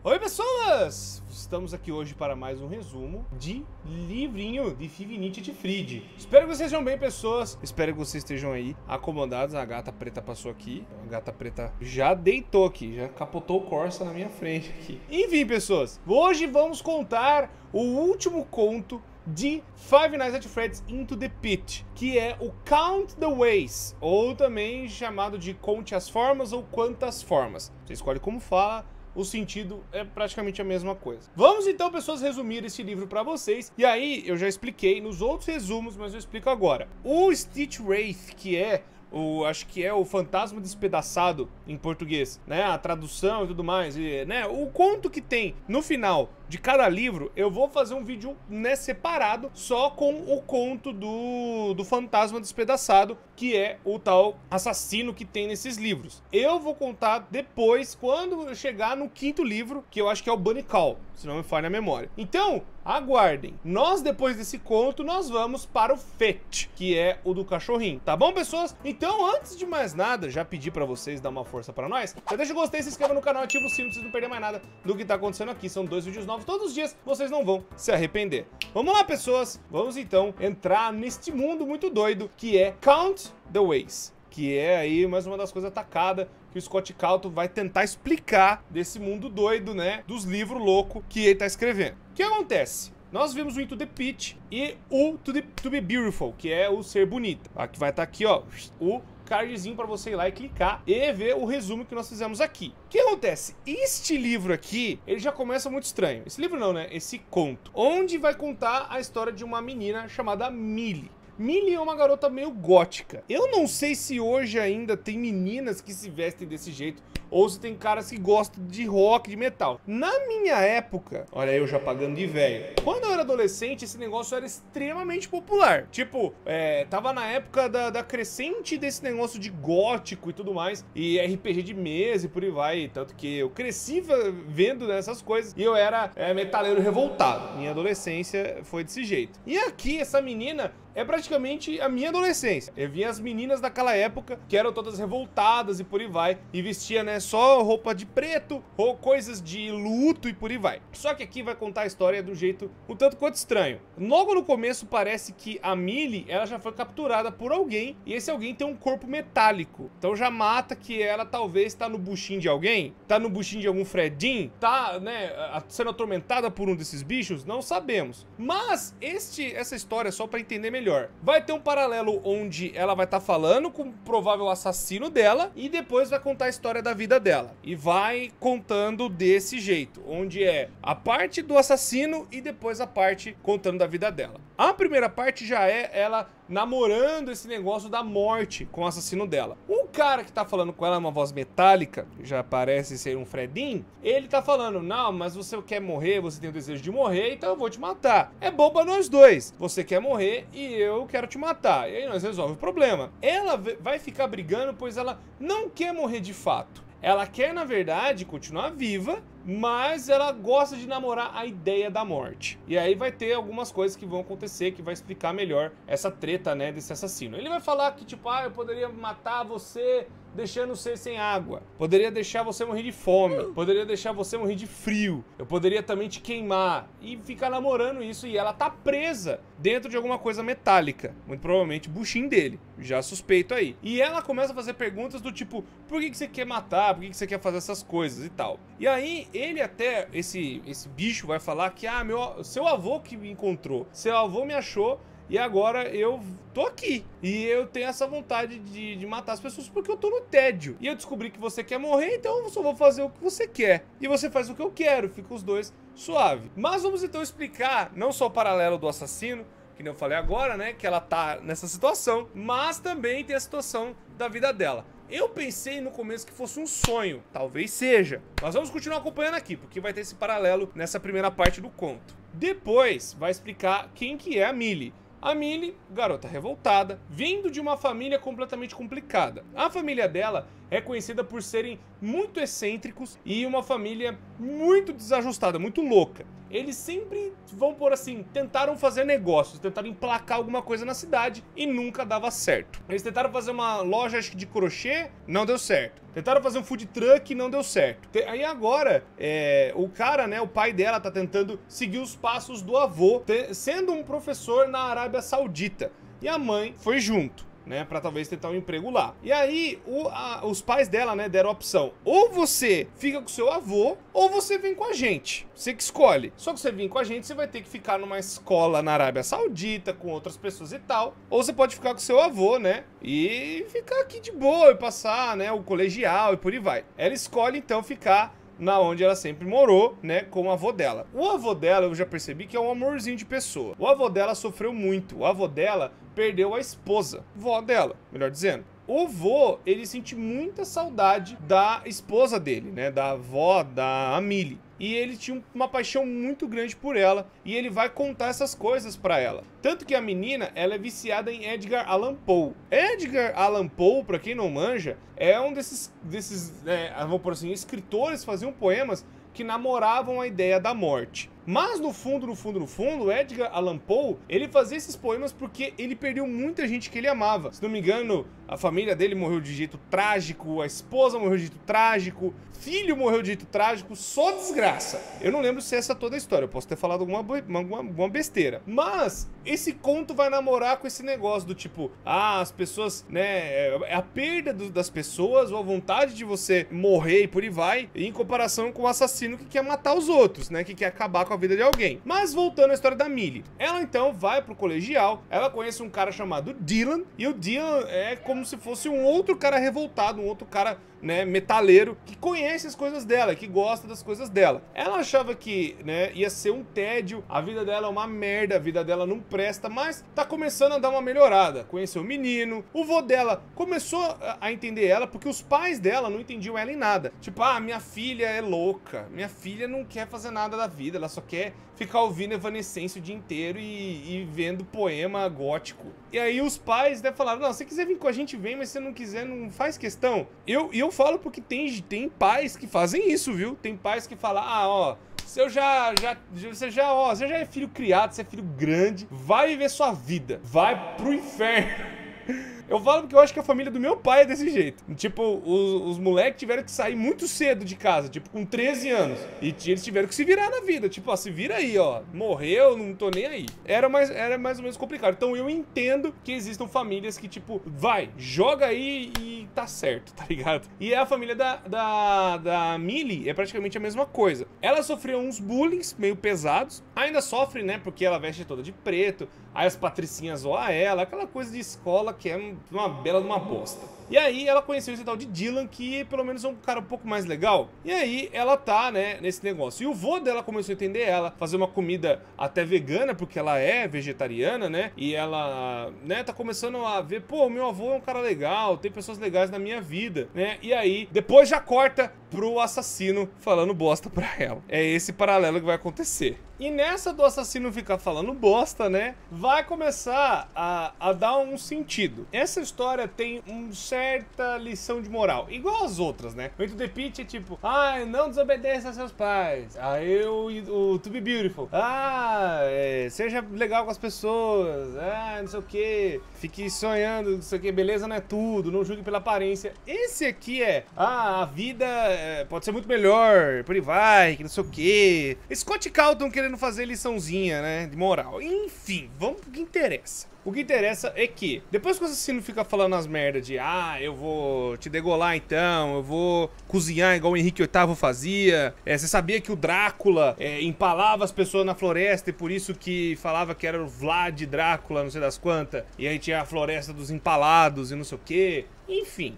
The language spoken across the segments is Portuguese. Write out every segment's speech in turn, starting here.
Oi pessoas! Estamos aqui hoje para mais um resumo de livrinho de Five Nights at Freddy's. Espero que vocês estejam bem, pessoas. Espero que vocês estejam aí acomodados. A gata preta passou aqui. A gata preta já deitou aqui, já capotou o Corsa na minha frente aqui. Enfim, pessoas, hoje vamos contar o último conto de Five Nights at Freddy's Into the Pit, que é o Count the Ways, ou também chamado de Conte as Formas ou Quantas Formas. Você escolhe como fala, o sentido é praticamente a mesma coisa. Vamos então, pessoas, resumir esse livro para vocês. E aí, eu já expliquei nos outros resumos, mas eu explico agora. O Stitch Wraith, que é acho que é o fantasma despedaçado em português, né? A tradução e tudo mais, e, né? O conto que tem no final de cada livro, eu vou fazer um vídeo, né, separado, só com o conto do fantasma despedaçado, que é o tal assassino que tem nesses livros. Eu vou contar depois, quando eu chegar no quinto livro, que eu acho que é o Bunny Call, se não me falha a memória. Então, aguardem. Nós, depois desse conto, nós vamos para o Fetch, que é o do cachorrinho. Tá bom, pessoas? Então, antes de mais nada, já pedi pra vocês dar uma força pra nós. Já deixa o gostei, se inscreva no canal, ativa o sino pra vocês não perderem mais nada do que tá acontecendo aqui. São 2 vídeos novos todos os dias, vocês não vão se arrepender. Vamos lá, pessoas. Vamos, então, entrar neste mundo muito doido, que é Count the Ways, que é aí mais uma das coisas atacadas que o Scott Cawthon vai tentar explicar desse mundo doido, né, dos livros loucos que ele tá escrevendo. O que acontece? Nós vimos o Into the Pit e o To Be Beautiful, que é o ser bonito. Aqui vai estar aqui, ó, o cardzinho para você ir lá e clicar e ver o resumo que nós fizemos aqui. O que acontece? Este livro aqui, ele já começa muito estranho. Esse livro não, né? Esse conto. Onde vai contar a história de uma menina chamada Millie. Millie é uma garota meio gótica. Eu não sei se hoje ainda tem meninas que se vestem desse jeito, ou se tem caras que gostam de rock, de metal. Na minha época, olha eu já pagando de velho, quando eu era adolescente, esse negócio era extremamente popular. Tipo, tava na época da crescente desse negócio de gótico e tudo mais, e RPG de mesa e por aí vai. Tanto que eu cresci vendo essas coisas, e eu era metaleiro revoltado. Minha adolescência foi desse jeito. E aqui, essa menina é praticamente a minha adolescência. Eu vi as meninas daquela época, que eram todas revoltadas e por aí vai, e vestia, né, só roupa de preto, ou coisas de luto e por aí vai. Só que aqui vai contar a história do jeito um tanto quanto estranho. Logo no começo parece que a Millie, ela já foi capturada por alguém, e esse alguém tem um corpo metálico. Então já mata que ela talvez tá no buchinho de alguém, tá no buchinho de algum Fredinho, tá, né, sendo atormentada por um desses bichos, não sabemos. Mas essa história, só pra entender melhor, vai ter um paralelo onde ela vai estar falando com o provável assassino dela e depois vai contar a história da vida dela. E vai contando desse jeito, onde é a parte do assassino e depois a parte contando da vida dela. A primeira parte já é ela namorando esse negócio da morte com o assassino dela. O cara que tá falando com ela, uma voz metálica, já parece ser um Fredinho, ele tá falando: não, mas você quer morrer, você tem o desejo de morrer, então eu vou te matar. É bom pra nós dois. Você quer morrer e eu quero te matar. E aí nós resolvemos o problema. Ela vai ficar brigando, pois ela não quer morrer de fato. Ela quer, na verdade, continuar viva, mas ela gosta de namorar a ideia da morte. E aí vai ter algumas coisas que vão acontecer que vai explicar melhor essa treta, né, desse assassino. Ele vai falar que, tipo, eu poderia matar você deixando você sem água. Poderia deixar você morrer de fome. Poderia deixar você morrer de frio. Eu poderia também te queimar. E ficar namorando isso. E ela tá presa dentro de alguma coisa metálica. Muito provavelmente o buchinho dele. Já suspeito aí. E ela começa a fazer perguntas do tipo: por que você quer matar? Por que você quer fazer essas coisas e tal? E aí, ele até, esse bicho vai falar que, seu avô que me encontrou. Seu avô me achou. E agora eu tô aqui. E eu tenho essa vontade de matar as pessoas porque eu tô no tédio. E eu descobri que você quer morrer, então eu só vou fazer o que você quer. E você faz o que eu quero, fica os dois suave. Mas vamos então explicar não só o paralelo do assassino, que nem eu falei agora, né, que ela tá nessa situação, mas também tem a situação da vida dela. Eu pensei no começo que fosse um sonho, talvez seja. Mas vamos continuar acompanhando aqui, porque vai ter esse paralelo nessa primeira parte do conto. Depois vai explicar quem que é a Millie. A Millie, garota revoltada, vindo de uma família completamente complicada. A família dela é conhecida por serem muito excêntricos e uma família muito desajustada, muito louca. Eles sempre, vamos por assim, tentaram fazer negócios, tentaram emplacar alguma coisa na cidade e nunca dava certo. Eles tentaram fazer uma loja, acho que de crochê, não deu certo. Tentaram fazer um food truck, não deu certo. Aí agora, o cara, né, o pai dela tá tentando seguir os passos do avô, sendo um professor na Arábia Saudita. E a mãe foi junto, né, pra talvez tentar um emprego lá. E aí, os pais dela, né, deram a opção. Ou você fica com seu avô, ou você vem com a gente. Você que escolhe. Só que você vir com a gente, você vai ter que ficar numa escola na Arábia Saudita, com outras pessoas e tal. Ou você pode ficar com seu avô, né, e ficar aqui de boa e passar, né, o colegial e por aí vai. Ela escolhe, então, ficar na onde ela sempre morou, né, com o avô dela. O avô dela, eu já percebi que é um amorzinho de pessoa. O avô dela sofreu muito. O avô dela perdeu a esposa, vó dela, melhor dizendo. O vô, ele sente muita saudade da esposa dele, né, da avó, da Amélie. E ele tinha uma paixão muito grande por ela, e ele vai contar essas coisas pra ela. Tanto que a menina, ela é viciada em Edgar Allan Poe. Edgar Allan Poe, pra quem não manja, é um desses vamos por assim, escritores que faziam poemas que namoravam a ideia da morte. Mas no fundo, Edgar Allan Poe, ele fazia esses poemas porque ele perdeu muita gente que ele amava. Se não me engano, a família dele morreu de jeito trágico, a esposa morreu de jeito trágico, filho morreu de jeito trágico, só desgraça. Eu não lembro se essa é toda a história, eu posso ter falado alguma besteira. Mas esse conto vai namorar com esse negócio do tipo, as pessoas, né, é a perda das pessoas ou a vontade de você morrer e por aí vai, em comparação com o assassino que quer matar os outros, né, que quer acabar com a vida de alguém. Mas voltando à história da Millie, ela então vai pro colegial, ela conhece um cara chamado Dylan, e o Dylan é como se fosse um outro cara revoltado, um outro cara, né, metaleiro, que conhece as coisas dela, que gosta das coisas dela. Ela achava que, né, ia ser um tédio, a vida dela é uma merda, a vida dela não presta, mas tá começando a dar uma melhorada. Conheceu o menino, o vô dela começou a entender ela, porque os pais dela não entendiam ela em nada. Tipo, minha filha é louca, minha filha não quer fazer nada da vida, ela só quer ficar ouvindo Evanescence o dia inteiro e vendo poema gótico. E aí os pais, né, falaram, não, se você quiser vir com a gente, vem, mas se você não quiser, não faz questão. Eu falo porque tem pais que fazem isso, viu? Tem pais que falam, você já é filho criado, você é filho grande, vai viver sua vida, vai pro inferno. Eu falo porque eu acho que a família do meu pai é desse jeito. Tipo, os moleques tiveram que sair muito cedo de casa, tipo, com 13 anos. E eles tiveram que se virar na vida. Tipo, se vira aí, morreu, não tô nem aí. Era mais ou menos complicado. Então eu entendo que existam famílias que, tipo, joga aí e tá certo, tá ligado? E a família da Millie é praticamente a mesma coisa. Ela sofreu uns bullying meio pesados. Ainda sofre, né, porque ela veste toda de preto. Aí as patricinhas zoam ela, aquela coisa de escola que é uma bela de uma bosta. E aí ela conheceu esse tal de Dylan, que pelo menos é um cara um pouco mais legal. E aí ela tá, né, nesse negócio. E o vô dela começou a entender ela, fazer uma comida até vegana, porque ela é vegetariana, né? E ela, né, tá começando a ver, pô, meu avô é um cara legal, tem pessoas legais na minha vida, né? E aí, depois já corta pro assassino falando bosta pra ela. É esse paralelo que vai acontecer. E nessa do assassino ficar falando bosta, né, vai começar a dar um sentido. Essa história tem uma certa lição de moral, igual as outras, né? O Into the Pitch é tipo, não desobedeça a seus pais. Aí o To Be Beautiful, seja legal com as pessoas, não sei o que, fique sonhando, não sei o que, beleza não é tudo, não julgue pela aparência. Esse aqui a vida pode ser muito melhor, por aí vai, que não sei o que. Scott Calton querendo fazer liçãozinha, né, de moral. Enfim, vamos pro que interessa. O que interessa é que, depois que o assassino fica falando as merdas de eu vou te degolar então, eu vou cozinhar igual o Henrique VIII fazia, você sabia que o Drácula empalava as pessoas na floresta e por isso que falava que era o Vlad Drácula, não sei das quantas, e aí tinha a floresta dos empalados e não sei o que. Enfim,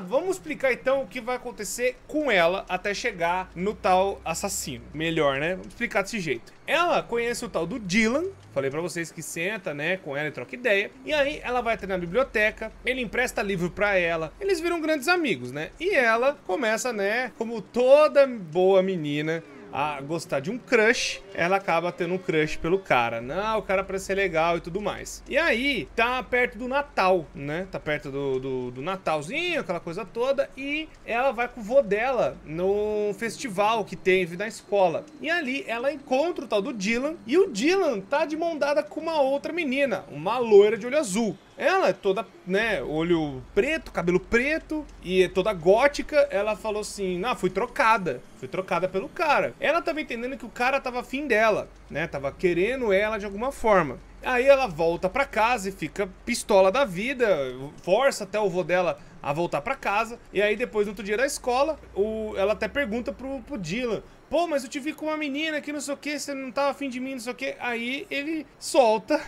vamos explicar então o que vai acontecer com ela até chegar no tal assassino. Melhor, né? Vamos explicar desse jeito. Ela conhece o tal do Dylan, falei pra vocês que senta, né, com ela e troca ideia. E aí ela vai até na biblioteca, ele empresta livro pra ela, eles viram grandes amigos, né? E ela começa, né, como toda boa menina, a gostar de um crush, ela acaba tendo um crush pelo cara. Não, o cara parece ser legal e tudo mais. E aí, tá perto do Natal, né? Tá perto do Natalzinho, aquela coisa toda. E ela vai com o vô dela no festival que teve na escola. E ali, ela encontra o tal do Dylan. E o Dylan tá de mão dada com uma outra menina, uma loira de olho azul. Ela é toda, né, olho preto, cabelo preto e é toda gótica. Ela falou assim, não, fui trocada pelo cara. Ela tava entendendo que o cara tava afim dela, né, tava querendo ela de alguma forma. Aí ela volta pra casa e fica pistola da vida, força até o vô dela a voltar pra casa. E aí depois, no outro dia da escola, ela até pergunta pro Dylan, pô, mas eu te vi com uma menina que não sei o que, você não tava afim de mim, não sei o que. Aí ele solta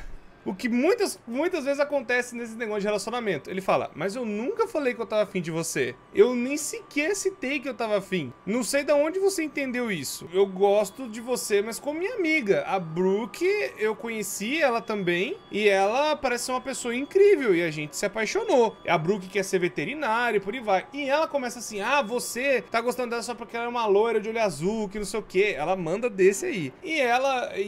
o que muitas vezes acontece nesse negócio de relacionamento. Ele fala, mas eu nunca falei que eu tava afim de você. Eu nem sequer citei que eu tava afim. Não sei de onde você entendeu isso. Eu gosto de você, mas como minha amiga. A Brooke, eu conheci ela também. E ela parece ser uma pessoa incrível. E a gente se apaixonou. A Brooke quer ser veterinária e por aí vai. E ela começa assim, ah, você tá gostando dela só porque ela é uma loira de olho azul, que não sei o que. Ela manda desse aí. E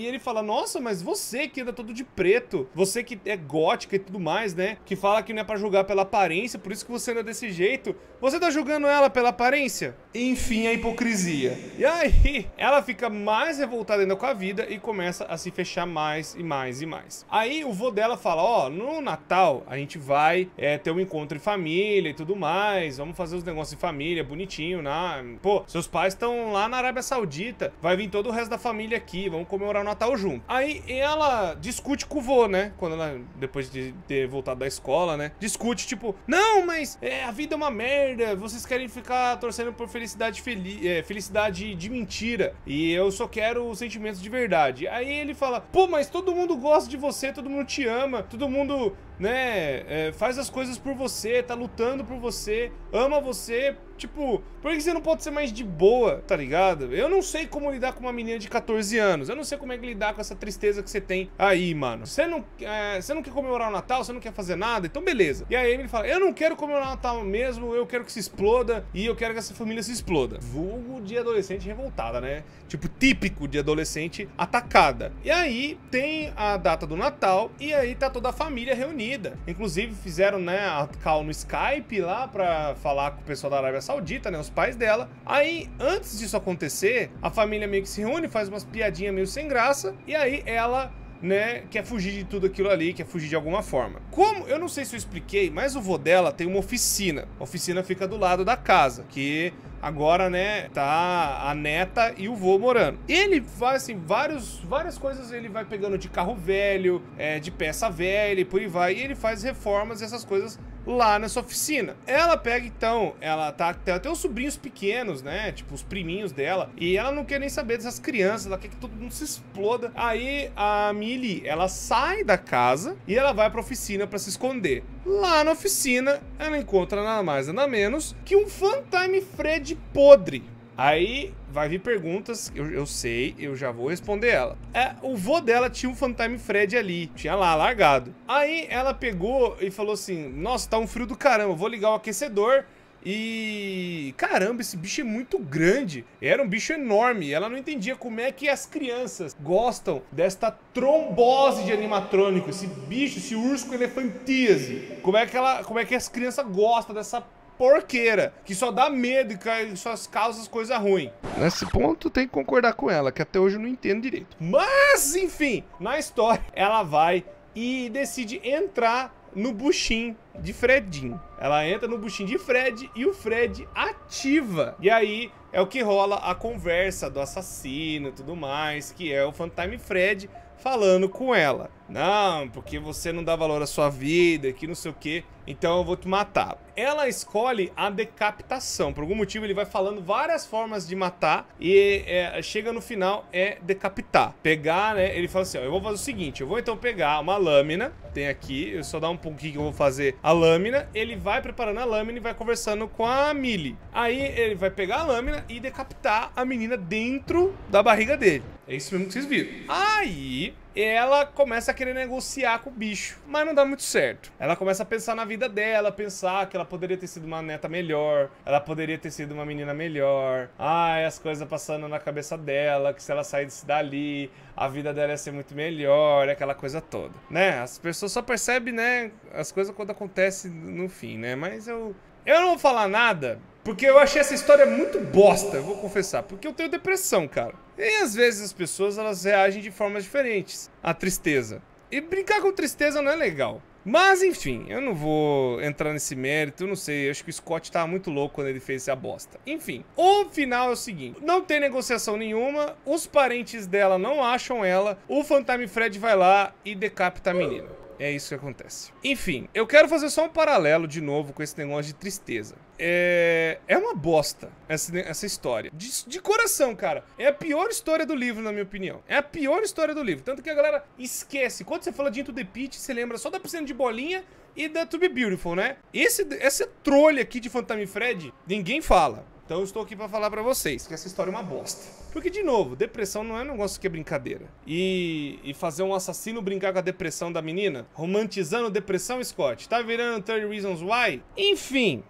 ele fala, nossa, mas você que anda todo de preto. Você que é gótica e tudo mais, né? Que fala que não é pra julgar pela aparência, por isso que você anda desse jeito. Você tá julgando ela pela aparência? Enfim, a hipocrisia. E aí, ela fica mais revoltada ainda com a vida e começa a se fechar mais e mais e mais. Aí, o vô dela fala, ó, no Natal, a gente vai ter um encontro em família e tudo mais. Vamos fazer os negócios em família, bonitinho, né? Pô, seus pais estão lá na Arábia Saudita. Vai vir todo o resto da família aqui. Vamos comemorar o Natal junto. Aí, ela discute com o vô, né? Quando ela, depois de ter voltado da escola, né? Discute, tipo, não, mas a vida é uma merda. Vocês querem ficar torcendo por felicidade felicidade de mentira. E eu só quero sentimentos de verdade. Aí ele fala, pô, mas todo mundo gosta de você, todo mundo te ama, todo mundo, né, faz as coisas por você, tá lutando por você, ama você. Tipo, por que você não pode ser mais de boa, tá ligado? Eu não sei como lidar com uma menina de 14 anos. Eu não sei como é que lidar com essa tristeza que você tem aí, mano. Você não quer comemorar o Natal? Você não quer fazer nada? Então beleza. E aí ele fala, eu não quero comemorar o Natal mesmo, eu quero que se exploda e eu quero que essa família se exploda. Vulgo de adolescente revoltada, né? Tipo, típico de adolescente atacada. E aí tem a data do Natal e aí tá toda a família reunida. Inclusive fizeram, né, a call no Skype lá pra falar com o pessoal da Arábia Saudita, né, os pais dela. Aí, antes disso acontecer, a família meio que se reúne, faz umas piadinhas meio sem graça, e aí ela, né, quer fugir de tudo aquilo ali, quer fugir de alguma forma. Como, eu não sei se eu expliquei, mas o vô dela tem uma oficina. A oficina fica do lado da casa, que agora, né, tá a neta e o vô morando. Ele faz, assim, várias coisas, ele vai pegando de carro velho, de peça velha e por aí vai, e ele faz reformas e essas coisas lá nessa oficina. Ela pega, então, ela tem até os sobrinhos pequenos, né, tipo os priminhos dela, e ela não quer nem saber dessas crianças, ela quer que todo mundo se exploda. Aí a Millie, ela sai da casa e ela vai pra oficina pra se esconder. Lá na oficina, ela encontra nada mais nada menos que um Funtime Fred podre. Aí vai vir perguntas, eu sei, eu já vou responder ela. O vô dela tinha um Funtime Fred ali, tinha lá, largado. Aí ela pegou e falou assim, nossa, tá um frio do caramba, vou ligar o aquecedor. E caramba, esse bicho é muito grande. Era um bicho enorme. Ela não entendia como é que as crianças gostam desta trombose de animatrônico, esse bicho, esse urso com elefantíase. Como é que as crianças gostam dessa porqueira, que só dá medo e só causa coisas ruins. Nesse ponto tem que concordar com ela, que até hoje eu não entendo direito. Mas, enfim, na história, ela vai e decide entrar no buchinho de Fredinho. Ela entra no buchinho de Fred e o Fred ativa. E aí é o que rola a conversa do assassino e tudo mais, que é o Funtime Fred falando com ela. Não, porque você não dá valor à sua vida, que não sei o que, então eu vou te matar. Ela escolhe a decapitação. Por algum motivo ele vai falando várias formas de matar e chega no final decapitar. Pegar, né, ele fala assim, ó, eu vou fazer o seguinte, eu vou então pegar uma lâmina, tem aqui, eu só dar um pouquinho que eu vou fazer a lâmina, ele vai preparando a lâmina e vai conversando com a Millie. Aí ele vai pegar a lâmina e decapitar a menina dentro da barriga dele. É isso mesmo que vocês viram. Aí ela começa a querer negociar com o bicho, mas não dá muito certo. Ela começa a pensar na vida dela, pensar que ela poderia ter sido uma neta melhor, ela poderia ter sido uma menina melhor. Ai, as coisas passando na cabeça dela, que se ela saísse dali, a vida dela ia ser muito melhor, aquela coisa toda, né? As pessoas só percebem, né, as coisas quando acontecem no fim, né? Mas eu não vou falar nada, porque eu achei essa história muito bosta, eu vou confessar, porque eu tenho depressão, cara. E às vezes as pessoas, elas reagem de formas diferentes à tristeza. E brincar com tristeza não é legal. Mas enfim, eu não vou entrar nesse mérito, eu não sei, eu acho que o Scott tava muito louco quando ele fez essa bosta. Enfim, o final é o seguinte, não tem negociação nenhuma, os parentes dela não acham ela, o Phantasm Fred vai lá e decapita a menina. É isso que acontece. Enfim, eu quero fazer só um paralelo de novo com esse negócio de tristeza. É uma bosta essa história. De coração, cara. É a pior história do livro, na minha opinião. É a pior história do livro. Tanto que a galera esquece. Quando você fala de Into the Pit, você lembra só da piscina de bolinha e da To Be Beautiful, né? Essa trolha aqui de Phantasm Fred, ninguém fala. Então eu estou aqui pra falar pra vocês que essa história é uma bosta. Porque, de novo, depressão não é um negócio que é brincadeira. E fazer um assassino brincar com a depressão da menina, romantizando depressão, Scott, tá virando 30 Reasons Why? Enfim,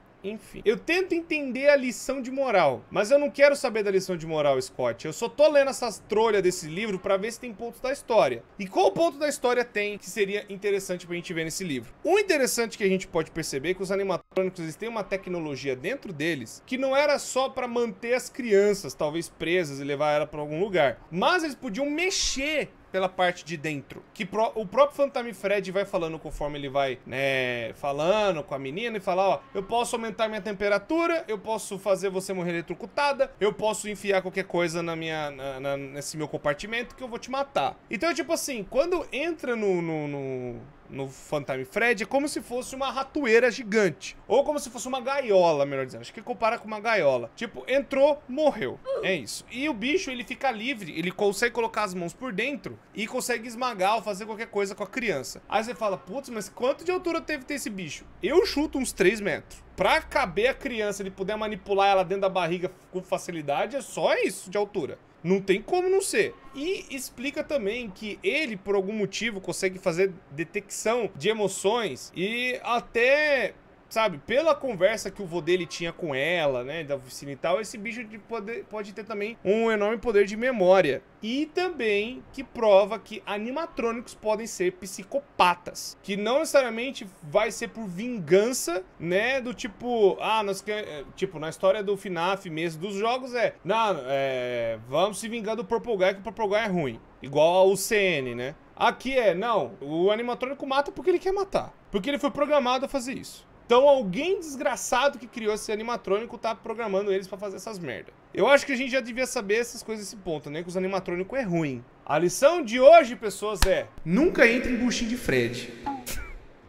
eu tento entender a lição de moral, mas eu não quero saber da lição de moral, Scott. Eu só tô lendo essas trolhas desse livro pra ver se tem pontos da história. E qual ponto da história tem que seria interessante pra gente ver nesse livro? O interessante que a gente pode perceber é que os animatrônicos, eles têm uma tecnologia dentro deles que não era só pra manter as crianças, talvez presas e levar ela pra algum lugar, mas eles podiam mexer pela parte de dentro, que o próprio Phantasm Fred vai falando conforme ele vai, né, falando com a menina e falar, ó, eu posso aumentar minha temperatura, eu posso fazer você morrer eletrocutada, eu posso enfiar qualquer coisa nesse meu compartimento que eu vou te matar. Então, tipo assim, quando entra no Phantasm Fred, é como se fosse uma ratoeira gigante. Ou como se fosse uma gaiola, melhor dizendo. Acho que compara com uma gaiola. Tipo, entrou, morreu. É isso. E o bicho, ele fica livre. Ele consegue colocar as mãos por dentro e consegue esmagar ou fazer qualquer coisa com a criança. Aí você fala, putz, mas quanto de altura teve ter esse bicho? Eu chuto uns 3 metros. Pra caber a criança, ele puder manipular ela dentro da barriga com facilidade, é só isso de altura. Não tem como não ser. E explica também que ele, por algum motivo, consegue fazer detecção de emoções e até, sabe, pela conversa que o vô dele tinha com ela, né, da oficina e tal, esse bicho pode ter também um enorme poder de memória. E também que prova que animatrônicos podem ser psicopatas, que não necessariamente vai ser por vingança, né, do tipo, tipo, na história do FNAF mesmo, dos jogos vamos se vingar do Purple Guy, que o Purple Guy é ruim, igual ao CN, né. Aqui não, o animatrônico mata porque ele quer matar, porque ele foi programado a fazer isso. Então alguém desgraçado que criou esse animatrônico tá programando eles pra fazer essas merda. Eu acho que a gente já devia saber essas coisas nesse ponto, né? Que os animatrônicos é ruim. A lição de hoje, pessoas, nunca entre em buchinho de Fred.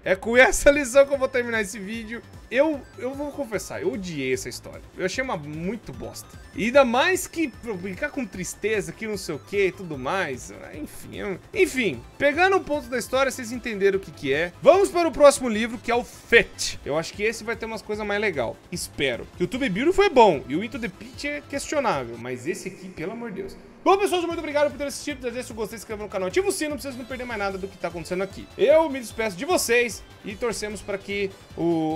É com essa lição que eu vou terminar esse vídeo. Eu vou confessar, eu odiei essa história. Eu achei muito bosta. E ainda mais que brincar com tristeza, que não sei o que e tudo mais. Enfim, pegando um ponto da história, vocês entenderam o que é. Vamos para o próximo livro, que é o Fate. Eu acho que esse vai ter umas coisas mais legais. Espero. Que o To Be Beautiful foi bom e o Into the Pit é questionável. Mas esse aqui, pelo amor de Deus. Bom, pessoas, muito obrigado por ter assistido. Desejo que gostem, se inscreva no canal, ativa o sino, pra vocês não perderem mais nada do que tá acontecendo aqui. Eu me despeço de vocês e torcemos para que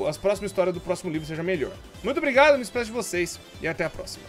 as próximas histórias do próximo livro seja melhor. Muito obrigado, me despeço de vocês e até a próxima.